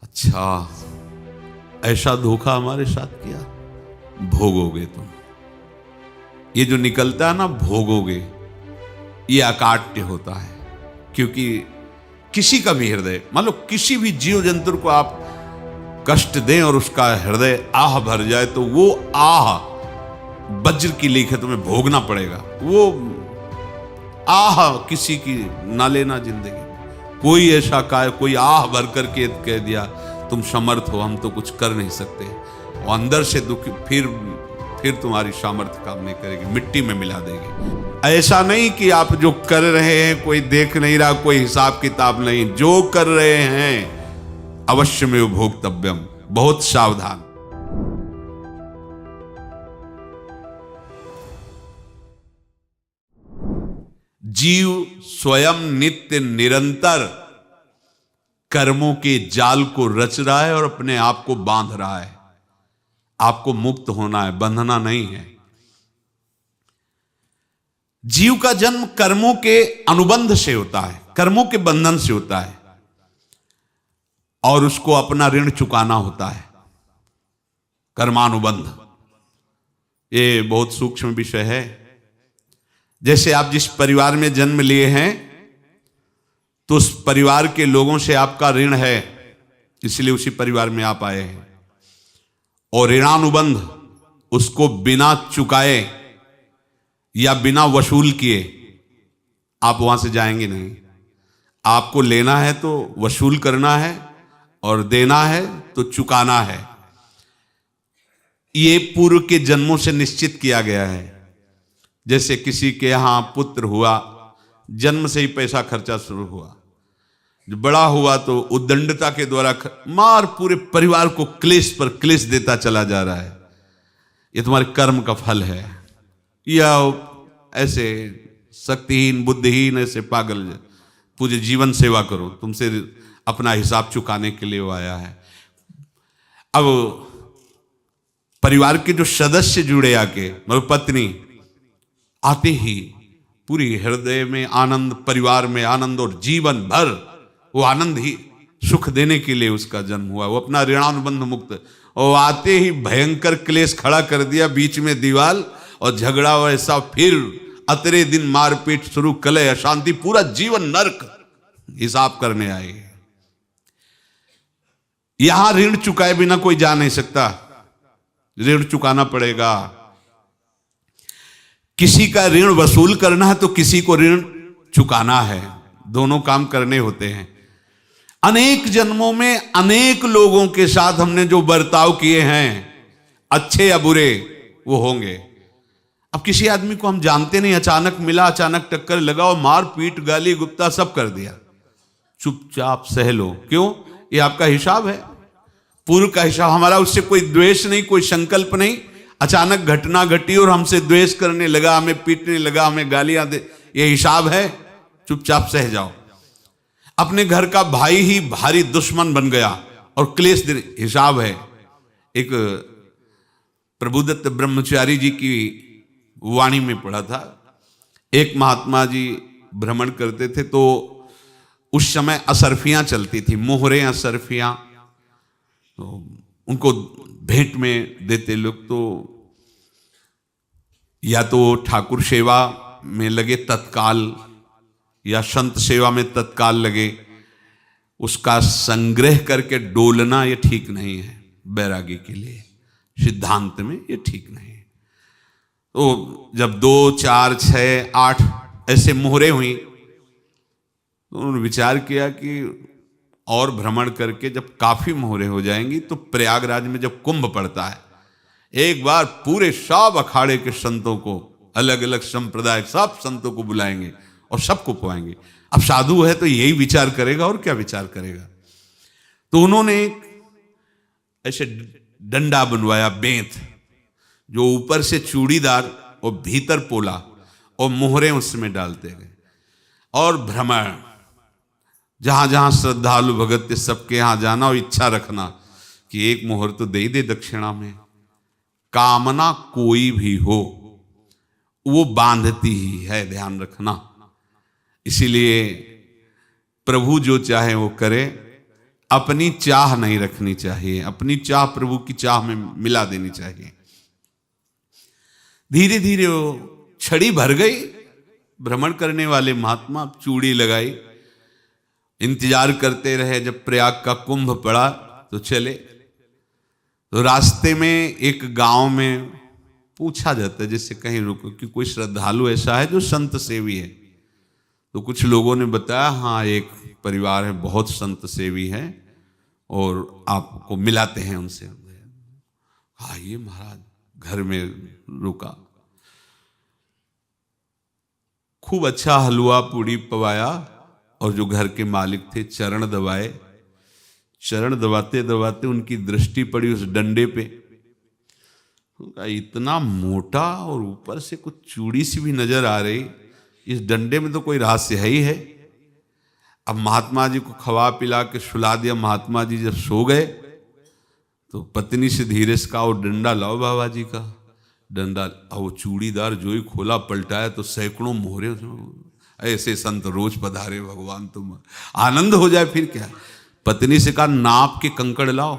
अच्छा, ऐसा धोखा हमारे साथ किया, भोगोगे तुम। ये जो निकलता है ना, भोगोगे, ये अकाट्य होता है। क्योंकि किसी का भी हृदय, मान लो किसी भी जीव जंतु को आप कष्ट दें और उसका हृदय आह भर जाए, तो वो आह वज्र की लीक है, तुम्हें भोगना पड़ेगा। वो आह किसी की ना लेना जिंदगी। कोई ऐसा कोई आह भर करके कह दिया तुम समर्थ हो, हम तो कुछ कर नहीं सकते, और अंदर से दुख, फिर तुम्हारी सामर्थ्य काम नहीं करेगी, मिट्टी में मिला देगी। ऐसा नहीं कि आप जो कर रहे हैं कोई देख नहीं रहा, कोई हिसाब किताब नहीं, जो कर रहे हैं अवश्य में भोक्तव्यम, बहुत सावधान। जीव स्वयं नित्य निरंतर कर्मों के जाल को रच रहा है और अपने आप को बांध रहा है। आपको मुक्त होना है, बंधना नहीं है। जीव का जन्म कर्मों के अनुबंध से होता है, कर्मों के बंधन से होता है, और उसको अपना ऋण चुकाना होता है। कर्मानुबंध ये बहुत सूक्ष्म विषय है। जैसे आप जिस परिवार में जन्म लिए हैं, तो उस परिवार के लोगों से आपका ऋण है, इसलिए उसी परिवार में आप आए हैं। और ऋणानुबंध, उसको बिना चुकाए या बिना वसूल किए आप वहां से जाएंगे नहीं। आपको लेना है तो वसूल करना है, और देना है तो चुकाना है। ये पूर्व के जन्मों से निश्चित किया गया है। जैसे किसी के यहां पुत्र हुआ, जन्म से ही पैसा खर्चा शुरू हुआ, जो बड़ा हुआ तो उद्दंडता के द्वारा मार पूरे परिवार को क्लेश पर क्लेश देता चला जा रहा है। ये तुम्हारे कर्म का फल है। या ऐसे शक्तिहीन बुद्धिहीन ऐसे पागल पूरे जीवन सेवा करो, तुमसे अपना हिसाब चुकाने के लिए वो आया है। अब परिवार के जो सदस्य जुड़े आके, मतलब पत्नी आते ही पूरी हृदय में आनंद, परिवार में आनंद, और जीवन भर वो आनंद ही सुख देने के लिए उसका जन्म हुआ। वो अपना ऋणानुबंध मुक्त, और आते ही भयंकर क्लेश खड़ा कर दिया, बीच में दीवाल और झगड़ा वैसा, फिर अतरे दिन मारपीट शुरू, कलह अशांति, पूरा जीवन नरक हिसाब करने आए। यहां ऋण चुकाए बिना कोई जा नहीं सकता, ऋण चुकाना पड़ेगा। किसी का ऋण वसूल करना है तो किसी को ऋण चुकाना है, दोनों काम करने होते हैं। अनेक जन्मों में अनेक लोगों के साथ हमने जो बर्ताव किए हैं, अच्छे या बुरे, वो होंगे। अब किसी आदमी को हम जानते नहीं, अचानक मिला, अचानक टक्कर लगा और मार पीट गाली गुप्ता सब कर दिया, चुपचाप सह लो। क्यों? ये आपका हिसाब है, पूर्व का हिसाब। हमारा उससे कोई द्वेष नहीं, कोई संकल्प नहीं। अचानक घटना घटी और हमसे द्वेष करने लगा, हमें पीटने लगा, हमें गालियां दे, ये हिसाब है, चुपचाप सह जाओ। अपने घर का भाई ही भारी दुश्मन बन गया और क्लेश दे, हिसाब है। एक प्रभुदत्त ब्रह्मचारी जी की वाणी में पढ़ा था, एक महात्मा जी भ्रमण करते थे, तो उस समय असरफियां चलती थी, मोहरे असरफियां, तो उनको भेंट में देते लोग। तो या तो ठाकुर सेवा में लगे तत्काल, या संत सेवा में तत्काल लगे, उसका संग्रह करके डोलना ये ठीक नहीं है बैरागी के लिए, सिद्धांत में ये ठीक नहीं है। तो जब 2, 4, 6, 8 ऐसे मोहरे हुई, तो उन्होंने विचार किया कि और भ्रमण करके जब काफी मोहरे हो जाएंगी तो प्रयागराज में जब कुंभ पड़ता है, एक बार पूरे सब अखाड़े के संतों को, अलग अलग संप्रदाय सब संतों को बुलाएंगे और सबको पवाएंगे। अब साधु है तो यही विचार करेगा, और क्या विचार करेगा। तो उन्होंने ऐसे डंडा बनवाया, बेंत, जो ऊपर से चूड़ीदार और भीतर पोला, और मोहरे उसमें डालते गए। और भ्रमण, जहां जहां श्रद्धालु भगत थे सबके यहां जाना, और इच्छा रखना कि एक मोहर तो दे दे दक्षिणा में। कामना कोई भी हो वो बांधती ही है, ध्यान रखना। इसीलिए प्रभु जो चाहे वो करे, अपनी चाह नहीं रखनी चाहिए, अपनी चाह प्रभु की चाह में मिला देनी चाहिए। धीरे धीरे वो छड़ी भर गई। भ्रमण करने वाले महात्मा चूड़ी लगाई, इंतजार करते रहे। जब प्रयाग का कुंभ पड़ा तो चले। तो रास्ते में एक गांव में पूछा जाता है, जैसे कहीं रुको कि कोई श्रद्धालु ऐसा है जो संत सेवी है। तो कुछ लोगों ने बताया, हाँ एक परिवार है बहुत संत सेवी है और आपको मिलाते हैं उनसे। आइए महाराज, घर में रुका। खूब अच्छा हलवा पूड़ी पवाया और जो घर के मालिक थे चरण दबाए। चरण दबाते दबाते उनकी दृष्टि पड़ी उस डंडे पे। इतना मोटा और ऊपर से कुछ चूड़ी सी भी नजर आ रही, इस डंडे में तो कोई रहस्य है ही है। अब महात्मा जी को खवा पिला के सुला दिया। महात्मा जी जब सो गए तो पत्नी से धीरे से कहा, वो डंडा लाओ बाबा जी का डंडा। वो चूड़ीदार जो ही खोला पलटाया तो सैकड़ों मोहरे। ऐसे संत रोज पधारे भगवान, तुम आनंद हो जाए फिर क्या। पत्नी से कहा, नाप के कंकड़ लाओ।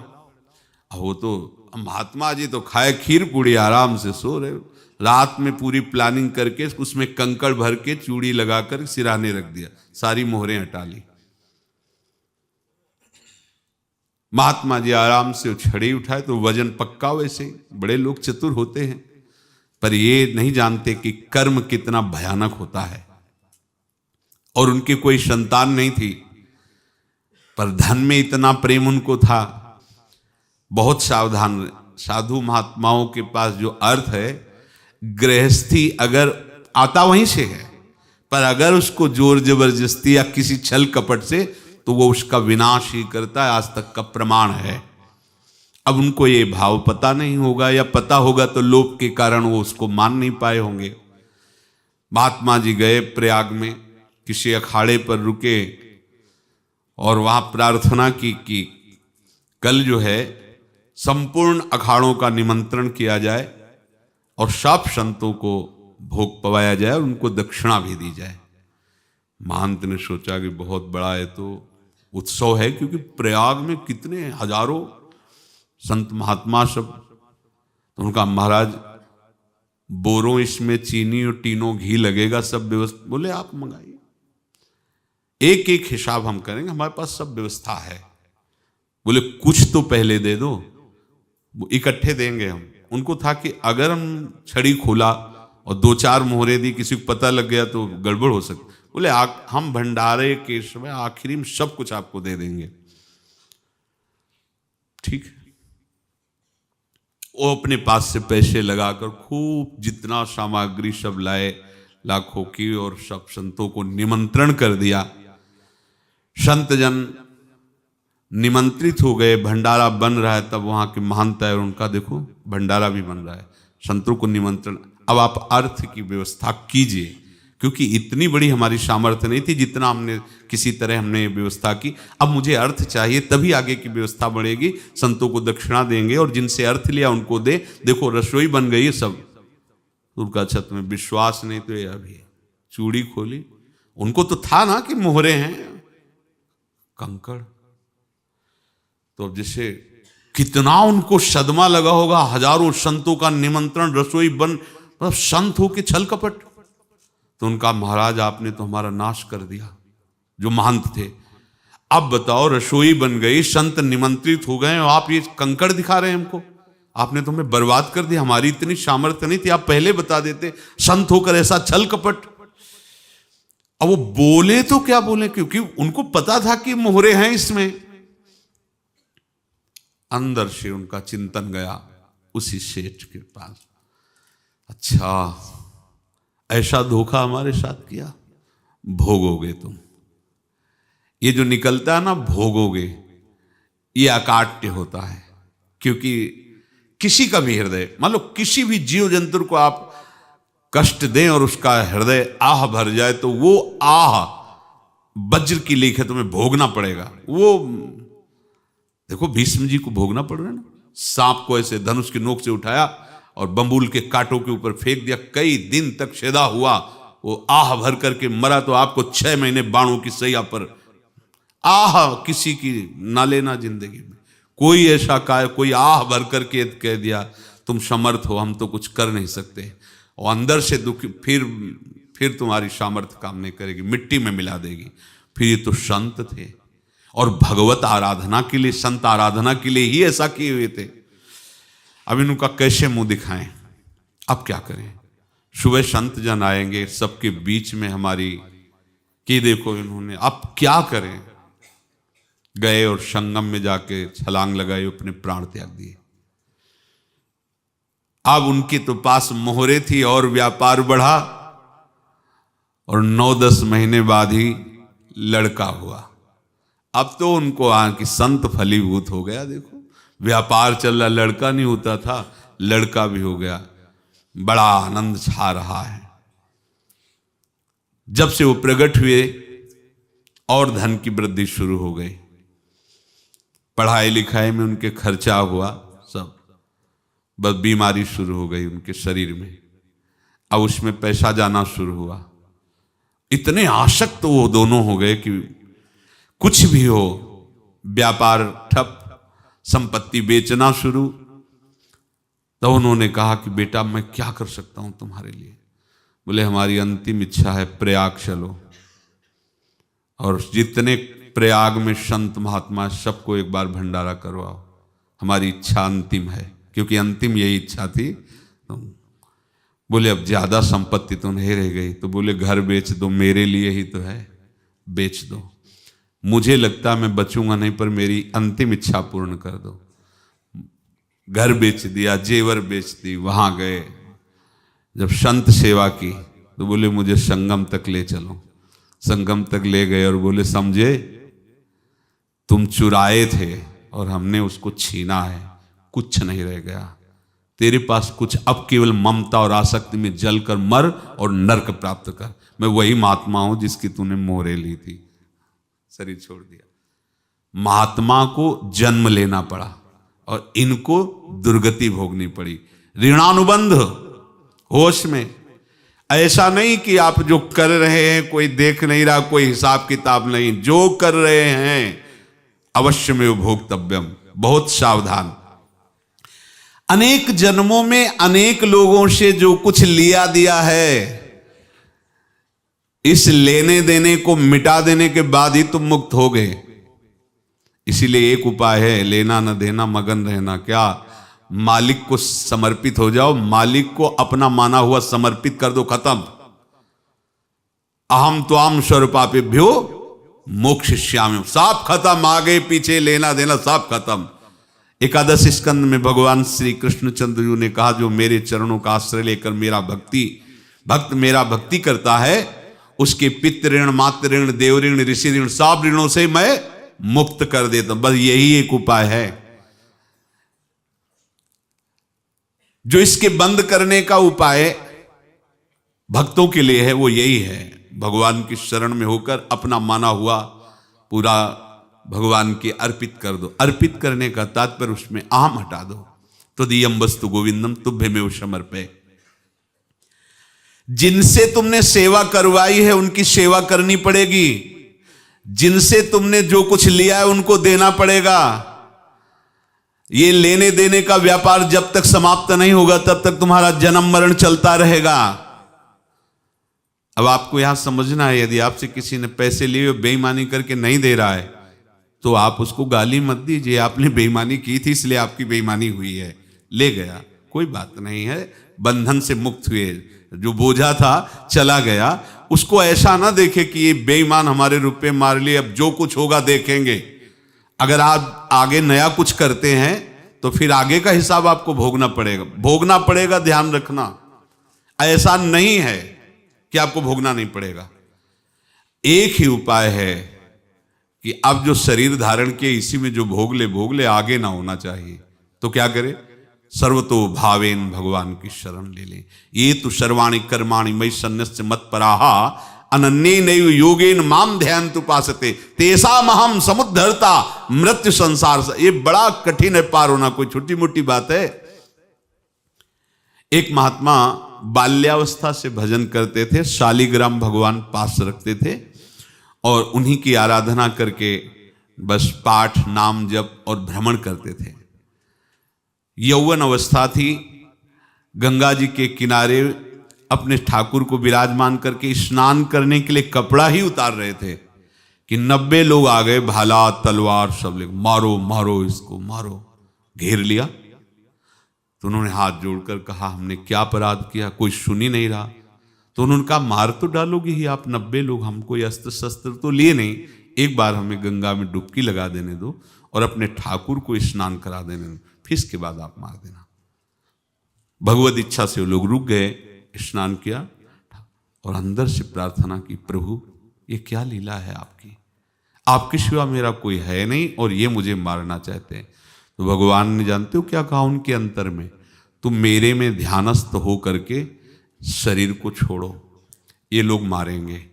वो तो महात्मा जी तो खाए खीर पूड़ी, आराम से सो रहे। रात में पूरी प्लानिंग करके उसमें कंकड़ भर के चूड़ी लगाकर सिराने रख दिया, सारी मोहरें हटा ली। महात्मा जी आराम से छड़ी उठाए तो वजन पक्का। वैसे बड़े लोग चतुर होते हैं, पर ये नहीं जानते कि कर्म कितना भयानक होता है। और उनकी कोई संतान नहीं थी, पर धन में इतना प्रेम उनको था। बहुत सावधान। साधु महात्माओं के पास जो अर्थ है, गृहस्थी अगर आता वहीं से है, पर अगर उसको जोर जबरदस्ती या किसी छल कपट से, तो वो उसका विनाश ही करता है। आज तक का प्रमाण है। अब उनको ये भाव पता नहीं होगा, या पता होगा तो लोभ के कारण वो उसको मान नहीं पाए होंगे। महात्मा जी गए प्रयाग में, किसी अखाड़े पर रुके और वहां प्रार्थना की कि कल जो है संपूर्ण अखाड़ों का निमंत्रण किया जाए और सब संतों को भोग पवाया जाए और उनको दक्षिणा भी दी जाए। महंत ने सोचा कि बहुत बड़ा है तो उत्सव है, क्योंकि प्रयाग में कितने हजारों संत महात्मा सब। तो उनका महाराज बोरों इसमें चीनी और टीनों घी लगेगा, सब व्यवस्था। बोले आप मंगाइए, एक एक हिसाब हम करेंगे, हमारे पास सब व्यवस्था है। बोले कुछ तो पहले दे दो, वो इकट्ठे देंगे हम। उनको था कि अगर हम छड़ी खोला और दो चार मोहरे दी, किसी को पता लग गया तो गड़बड़ हो सकती। बोले हम भंडारे के समय आखिरी में सब कुछ आपको दे देंगे। ठीक है। वो अपने पास से पैसे लगाकर खूब जितना सामग्री सब लाए, लाखों की, और सब संतों को निमंत्रण कर दिया। संत जन निमंत्रित हो गए, भंडारा बन रहा है। तब वहां के महंत है और उनका देखो भंडारा भी बन रहा है, संतों को निमंत्रण। अब आप अर्थ की व्यवस्था कीजिए, क्योंकि इतनी बड़ी हमारी सामर्थ्य नहीं थी जितना हमने किसी तरह हमने व्यवस्था की। अब मुझे अर्थ चाहिए, तभी आगे की व्यवस्था बढ़ेगी। संतों को दक्षिणा देंगे और जिनसे अर्थ लिया उनको दे। देखो रसोई बन गई है सब। उनका छत में विश्वास नहीं तो ये अभी चूड़ी खोली। उनको तो था ना कि मोहरे हैं, कंकड़। तो जैसे कितना उनको सदमा लगा होगा। हजारों संतों का निमंत्रण, रसोई बन, मतलब संत हो के छल कपट। तो उनका महाराज आपने तो हमारा नाश कर दिया, जो महंत थे। अब बताओ रसोई बन गई, संत निमंत्रित हो गए और आप ये कंकड़ दिखा रहे हैं हमको। आपने तो हमें बर्बाद कर दिया। हमारी इतनी सामर्थ्य नहीं थी, आप पहले बता देते। संत होकर ऐसा छल कपट। अब वो बोले तो क्या बोले, क्योंकि उनको पता था कि मोहरे हैं इसमें। अंदर से उनका चिंतन गया उसी सेठ के पास, अच्छा ऐसा धोखा हमारे साथ किया, भोगोगे तुम। ये जो निकलता है ना भोगोगे, ये अकाट्य होता है। क्योंकि किसी का भी हृदय, मान लो किसी भी जीव जंतु को आप कष्ट दें और उसका हृदय आह भर जाए, तो वो आह वज्र की लेख है, तुम्हें भोगना पड़ेगा। वो देखो भीष्म जी को भोगना पड़ रहा है ना। सांप को ऐसे धनुष की नोक से उठाया और बंबूल के कांटों के ऊपर फेंक दिया, कई दिन तक शेदा हुआ, वो आह भर करके मरा। तो आपको 6 महीने बाणों की सैया पर आह किसी की ना लेना जिंदगी में। कोई ऐसा कोई आह भर करके कह दिया तुम समर्थ हो, हम तो कुछ कर नहीं सकते, और अंदर से दुखी, फिर तुम्हारी सामर्थ्य काम नहीं करेगी, मिट्टी में मिला देगी। फिर ये तो संत थे और भगवत आराधना के लिए, संत आराधना के लिए ही ऐसा किए हुए थे। अब इनका कैसे मुंह दिखाएं, अब क्या करें। सुबह संत जन आएंगे, सबके बीच में हमारी कि देखो इन्होंने, अब क्या करें। गए और संगम में जाके छलांग लगाई, अपने प्राण त्याग दिए। अब उनके तो पास मोहरे थी और व्यापार बढ़ा, और 9-10 महीने बाद ही लड़का हुआ। अब तो उनको कि संत फलीभूत हो गया, देखो व्यापार चल रहा, लड़का नहीं होता था, लड़का भी हो गया, बड़ा आनंद छा रहा है। जब से वो प्रकट हुए और धन की वृद्धि शुरू हो गई, पढ़ाई लिखाई में उनके खर्चा हुआ सब, बस बीमारी शुरू हो गई उनके शरीर में, अब उसमें पैसा जाना शुरू हुआ। इतने आसक्त तो वो दोनों हो गए कि कुछ भी हो, व्यापार ठप, संपत्ति बेचना शुरू। तो उन्होंने कहा कि बेटा मैं क्या कर सकता हूं तुम्हारे लिए। बोले हमारी अंतिम इच्छा है प्रयाग चलो, और जितने प्रयाग में संत महात्मा सबको एक बार भंडारा करवाओ, हमारी इच्छा अंतिम है, क्योंकि अंतिम यही इच्छा थी। तो बोले अब ज्यादा संपत्ति तो नहीं रह गई, तो बोले घर बेच दो, मेरे लिए ही तो है, बेच दो, मुझे लगता मैं बचूंगा नहीं, पर मेरी अंतिम इच्छा पूर्ण कर दो। घर बेच दिया, जेवर बेच दी। वहां गए, जब संत सेवा की तो बोले मुझे संगम तक ले चलो। संगम तक ले गए और बोले समझे तुम चुराए थे और हमने उसको छीना है, कुछ नहीं रह गया तेरे पास कुछ, अब केवल ममता और आसक्ति में जलकर मर और नरक प्राप्त कर। मैं वही महात्मा हूं जिसकी तूने मोहरे ली थी, शरीर छोड़ दिया। महात्मा को जन्म लेना पड़ा और इनको दुर्गति भोगनी पड़ी। ऋणानुबंध होश में, ऐसा नहीं कि आप जो कर रहे हैं कोई देख नहीं रहा, कोई हिसाब किताब नहीं, जो कर रहे हैं अवश्य में भोक्तव्यम, बहुत सावधान। अनेक जन्मों में अनेक लोगों से जो कुछ लिया दिया है, इस लेने देने को मिटा देने के बाद ही तुम मुक्त हो गए। इसीलिए एक उपाय है, लेना न देना मगन रहना। क्या? मालिक को समर्पित हो जाओ, मालिक को अपना माना हुआ समर्पित कर दो, खत्म। अहम त्वाम स्वरूपापेभ्यो मोक्षयिष्यामि, सब खत्म, आगे पीछे लेना देना सब खत्म। एकादश स्कंद में भगवान श्री कृष्णचंद्र जी ने कहा जो मेरे चरणों का आश्रय लेकर भक्त मेरा भक्ति करता है, उसके पितृ ऋण, मातृ ऋण, देव ऋण, ऋषि ऋण, सब ऋणों से मैं मुक्त कर देता हूं। बस यही एक उपाय है जो इसके बंद करने का उपाय भक्तों के लिए है, वो यही है, भगवान की शरण में होकर अपना माना हुआ पूरा भगवान के अर्पित कर दो। अर्पित करने का तात्पर्य उसमें अहम हटा दो। तो दियम वस्तु गोविंदम तुभ्यमेव समर्पये। जिनसे तुमने सेवा करवाई है उनकी सेवा करनी पड़ेगी, जिनसे तुमने जो कुछ लिया है उनको देना पड़ेगा। ये लेने देने का व्यापार जब तक समाप्त नहीं होगा तब तक तुम्हारा जन्म मरण चलता रहेगा। अब आपको यहां समझना है, यदि आपसे किसी ने पैसे लिए बेईमानी करके नहीं दे रहा है तो आप उसको गाली मत दीजिए, आपने बेईमानी की थी इसलिए आपकी बेईमानी हुई है, ले गया, कोई बात नहीं है, बंधन से मुक्त हुए, जो बोझा था चला गया। उसको ऐसा ना देखे कि ये बेईमान हमारे रुपए मार लिए, अब जो कुछ होगा देखेंगे। अगर आप आगे नया कुछ करते हैं तो फिर आगे का हिसाब आपको भोगना पड़ेगा, ध्यान रखना। ऐसा नहीं है कि आपको भोगना नहीं पड़ेगा। एक ही उपाय है कि अब जो शरीर धारण किए इसी में जो भोग ले, आगे ना होना चाहिए। तो क्या करे? सर्वतो भावेन भगवान की शरण ले ले। ये तो सर्वाणि कर्माणि मयि सन्न्यस्य मत्पराः अनन्येनैव योगेन माम ध्यायन्तु उपासते तेषामहं समुद्धर्ता मृत्यु संसार से। ये बड़ा कठिन है पार होना, कोई छोटी मोटी बात है। एक महात्मा बाल्यावस्था से भजन करते थे, शालिग्राम भगवान पास रखते थे और उन्हीं की आराधना करके बस पाठ नाम जप और भ्रमण करते थे। यौवन अवस्था थी, गंगा जी के किनारे अपने ठाकुर को विराजमान करके स्नान करने के लिए कपड़ा ही उतार रहे थे कि 90 लोग आ गए, भाला तलवार सब ले, मारो मारो इसको मारो, घेर लिया। तो उन्होंने हाथ जोड़कर कहा हमने क्या अपराध किया, कोई सुन ही नहीं रहा। तो उन्होंने कहा मार तो डालोगे ही आप 90 लोग, हम कोई अस्त्र शस्त्र तो लिए नहीं, एक बार हमें गंगा में डुबकी लगा देने दो और अपने ठाकुर को स्नान करा देने दो, फिर इसके बाद आप मार देना। भगवत इच्छा से वो लोग रुक गए, स्नान किया और अंदर से प्रार्थना की, प्रभु ये क्या लीला है आपकी, आपके सिवा मेरा कोई है नहीं और ये मुझे मारना चाहते हैं। तो भगवान ने जानते हो क्या कहा उनके अंतर में, तुम मेरे में ध्यानस्थ हो करके शरीर को छोड़ो, ये लोग मारेंगे,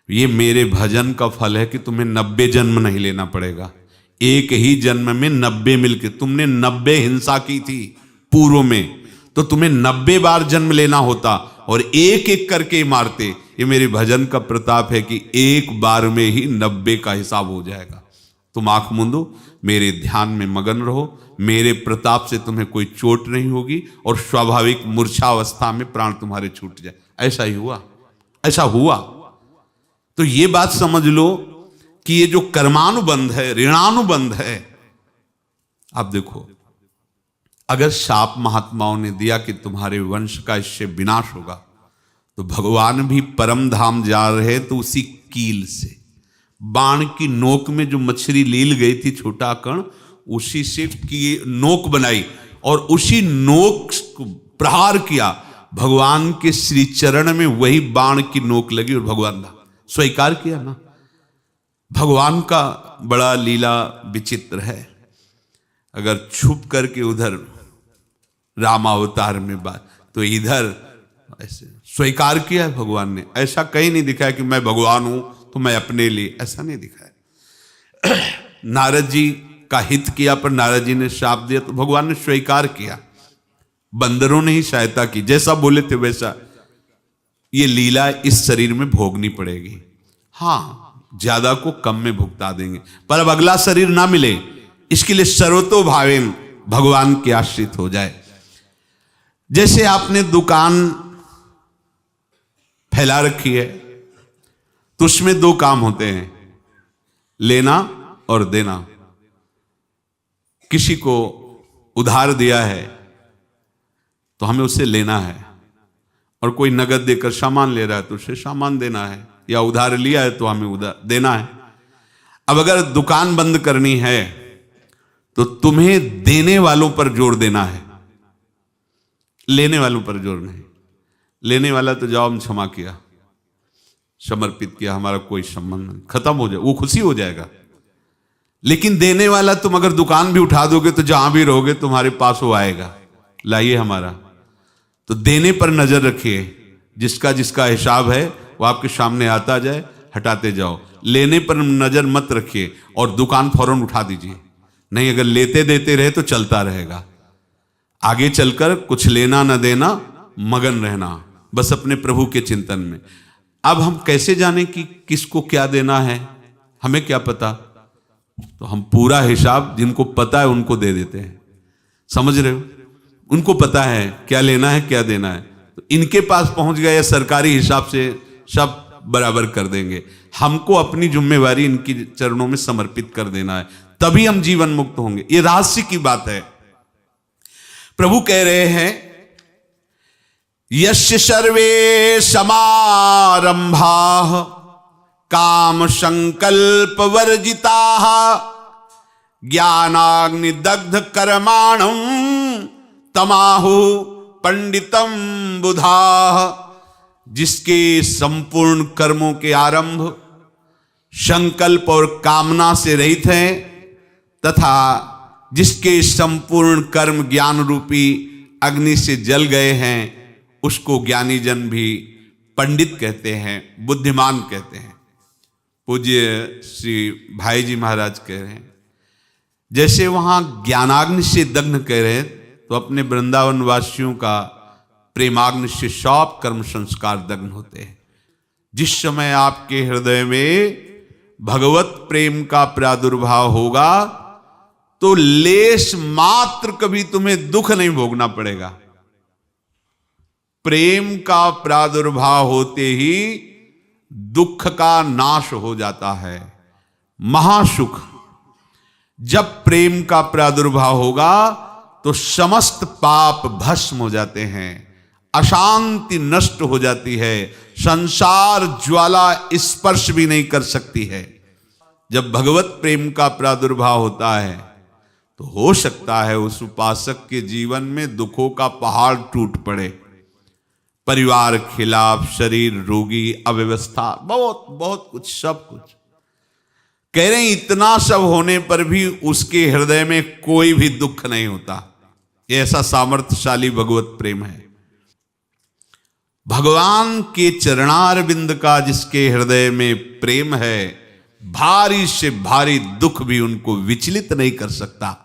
ये मेरे भजन का फल है कि तुम्हें 90 जन्म नहीं लेना पड़ेगा, एक ही जन्म में 90 मिलके, तुमने 90 हिंसा की थी पूर्व में, तो तुम्हें 90 बार जन्म लेना होता और एक एक करके मारते। ये मेरे भजन का प्रताप है कि एक बार में ही 90 का हिसाब हो जाएगा। तुम आंख मूंदो, मेरे ध्यान में मगन रहो, मेरे प्रताप से तुम्हें कोई चोट नहीं होगी और स्वाभाविक मूर्छावस्था में प्राण तुम्हारे छूट जाए। ऐसा ही हुआ, ऐसा हुआ। तो ये बात समझ लो कि ये जो कर्मानुबंध है, ऋणानुबंध है। अब देखो, अगर शाप महात्माओं ने दिया कि तुम्हारे वंश का इससे विनाश होगा, तो भगवान भी परम धाम जा रहे तो उसी कील से, बाण की नोक में जो मछली लील गई थी छोटा कण, उसी से की नोक बनाई और उसी नोक को प्रहार किया, भगवान के श्री चरण में वही बाण की नोक लगी और भगवान ने स्वीकार किया ना। भगवान का बड़ा लीला विचित्र है। अगर छुप करके उधर रामावतार में बात, तो इधर ऐसे स्वीकार किया है भगवान ने। ऐसा कहीं नहीं दिखाया कि मैं भगवान हूं तो मैं अपने लिए, ऐसा नहीं दिखाया। नारद जी का हित किया पर नारद जी ने शाप दिया तो भगवान ने स्वीकार किया। बंदरों ने ही सहायता की, जैसा बोले थे वैसा। ये लीला इस शरीर में भोगनी पड़ेगी। हाँ, ज्यादा को कम में भुगता देंगे, पर अब अगला शरीर ना मिले, इसके लिए सर्वतो भावेन भगवान के आश्रित हो जाए। जैसे आपने दुकान फैला रखी है तो उसमें दो काम होते हैं, लेना और देना। किसी को उधार दिया है तो हमें उससे लेना है, और कोई नगद देकर सामान ले रहा है तो उसे सामान देना है, या उधार लिया है तो हमें उधार देना है। अब अगर दुकान बंद करनी है तो तुम्हें देने वालों पर जोर देना है, लेने वालों पर जोर नहीं। लेने वाला तो जाओ हम क्षमा किया, समर्पित किया, हमारा कोई संबंध नहीं, खत्म हो जाए, वो खुशी हो जाएगा। लेकिन देने वाला तुम अगर दुकान भी उठा दोगे तो जहां भी रहोगे तुम्हारे पास वो आएगा, लाइए हमारा। तो देने पर नजर रखिए, जिसका जिसका हिसाब है वो आपके सामने आता जाए, हटाते जाओ। लेने पर नजर मत रखिए और दुकान फौरन उठा दीजिए, नहीं अगर लेते देते रहे तो चलता रहेगा। आगे चलकर कुछ लेना न देना, मगन रहना बस अपने प्रभु के चिंतन में। अब हम कैसे जाने कि किसको क्या देना है, हमें क्या पता? तो हम पूरा हिसाब जिनको पता है उनको दे देते हैं, समझ रहे हो? उनको पता है क्या लेना है क्या देना है, तो इनके पास पहुंच गए या सरकारी हिसाब से सब बराबर कर देंगे। हमको अपनी जिम्मेवारी इनकी चरणों में समर्पित कर देना है, तभी हम जीवन मुक्त होंगे। ये रहस्य की बात है। प्रभु कह रहे हैं, यस्य सर्वे समारंभाः काम संकल्प वर्जिताः ज्ञानाग्नि दग्ध कर्माणं तमाहु पंडितम बुधाः। जिसके संपूर्ण कर्मों के आरंभ संकल्प और कामना से रहित हैं, तथा जिसके संपूर्ण कर्म ज्ञान रूपी अग्नि से जल गए हैं, उसको ज्ञानी जन भी पंडित कहते हैं, बुद्धिमान कहते हैं। पूज्य श्री भाई जी महाराज कह रहे हैं, जैसे वहां ज्ञानाग्नि से दग्न कह रहे हैं, तो अपने वृंदावन वासियों का प्रेमाग्नि से सब कर्म संस्कार दग्न होते हैं। जिस समय आपके हृदय में भगवत प्रेम का प्रादुर्भाव होगा तो लेश मात्र कभी तुम्हें दुख नहीं भोगना पड़ेगा। प्रेम का प्रादुर्भाव होते ही दुख का नाश हो जाता है, महासुख। जब प्रेम का प्रादुर्भाव होगा तो समस्त पाप भस्म हो जाते हैं, अशांति नष्ट हो जाती है, संसार ज्वाला स्पर्श भी नहीं कर सकती है। जब भगवत प्रेम का प्रादुर्भाव होता है तो हो सकता है उस उपासक के जीवन में दुखों का पहाड़ टूट पड़े, परिवार खिलाफ, शरीर रोगी, अव्यवस्था, बहुत बहुत कुछ, सब कुछ। कह रहे हैं इतना सब होने पर भी उसके हृदय में कोई भी दुख नहीं होता। ये ऐसा सामर्थ्यशाली भगवत प्रेम है। भगवान के चरणारविंद का जिसके हृदय में प्रेम है, भारी से भारी दुख भी उनको विचलित नहीं कर सकता।